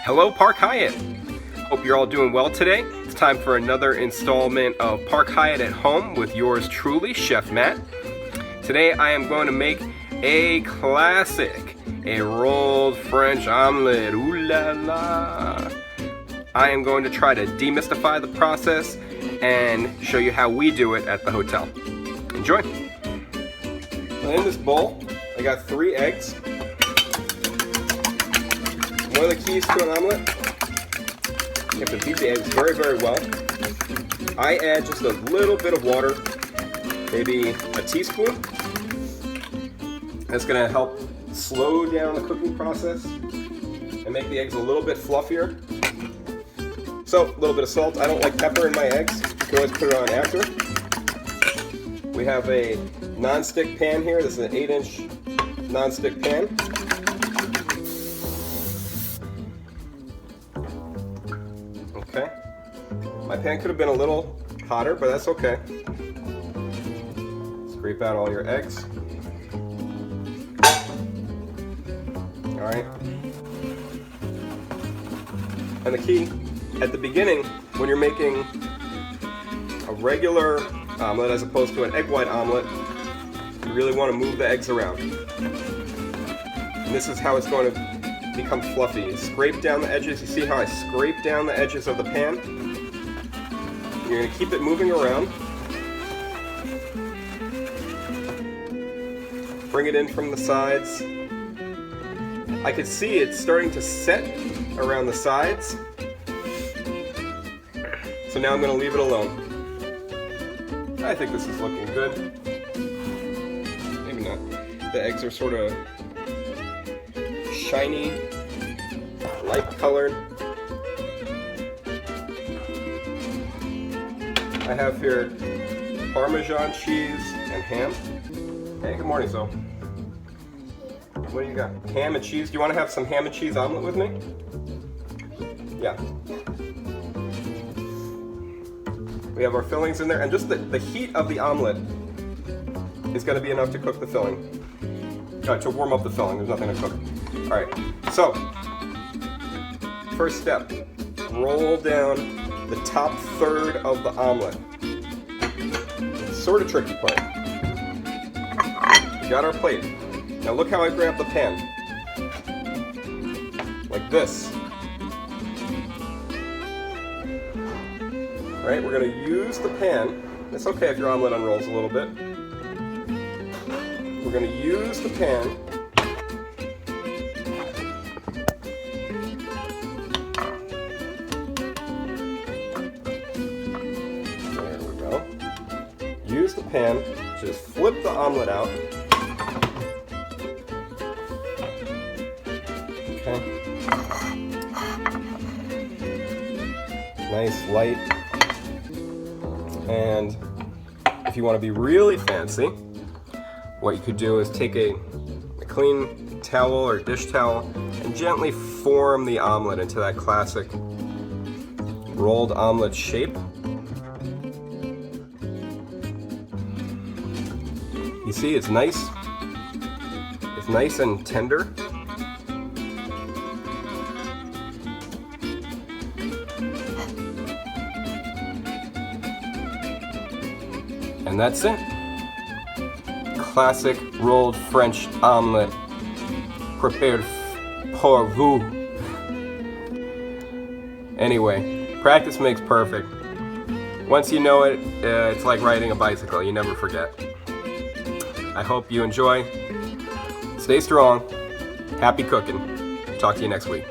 Hello Park Hyatt! Hope you're all doing well today. It's time for another installment of Park Hyatt at Home with yours truly, Chef Matt. Today I am going to make a classic, a rolled French omelet. Ooh la la! I am going to try to demystify the process and show you how we do it at the hotel. Enjoy! In this bowl, I got 3 eggs. One of the keys to an omelet, you have to beat the eggs very, very well. I add just a little bit of water, maybe a teaspoon. That's going to help slow down the cooking process and make the eggs a little bit fluffier. So, a little bit of salt. I don't like pepper in my eggs. You can always put it on after. We have a non-stick pan here. This is an 8-inch non-stick pan. Okay. My pan could have been a little hotter, but that's okay. Scrape out all your eggs. Alright. And the key, at the beginning, when you're making a regular omelet as opposed to an egg white omelet, you really want to move the eggs around. And this is how it's going to become fluffy. You scrape down the edges. You see how I scrape down the edges of the pan? You're going to keep it moving around. Bring it in from the sides. I can see it's starting to set around the sides. So now I'm going to leave it alone. I think this is looking good. Maybe not. The eggs are sort of shiny, light colored. I have here Parmesan cheese and ham. Hey, good morning, Zoe. What do you got? Ham and cheese. Do you want to have some ham and cheese omelet with me? Yeah. We have our fillings in there, and just the heat of the omelet is going to be enough to cook the filling. To warm up the filling. There's nothing to cook. Alright, so, first step, roll down the top third of the omelet. It's sort of tricky part. We got our plate. Now look how I grab the pan. Like this. Alright, we're going to use the pan. It's okay if your omelet unrolls a little bit. We're going to use the pan just flip the omelet out. Okay. Nice, light. And if you want to be really fancy, what you could do is take a clean towel or dish towel and gently form the omelet into that classic rolled omelet shape. You see, it's nice and tender. And that's it. Classic rolled French omelet prepared pour vous. Anyway, practice makes perfect. Once you know it, it's like riding a bicycle. You never forget. I hope you enjoy. Stay strong. Happy cooking. Talk to you next week.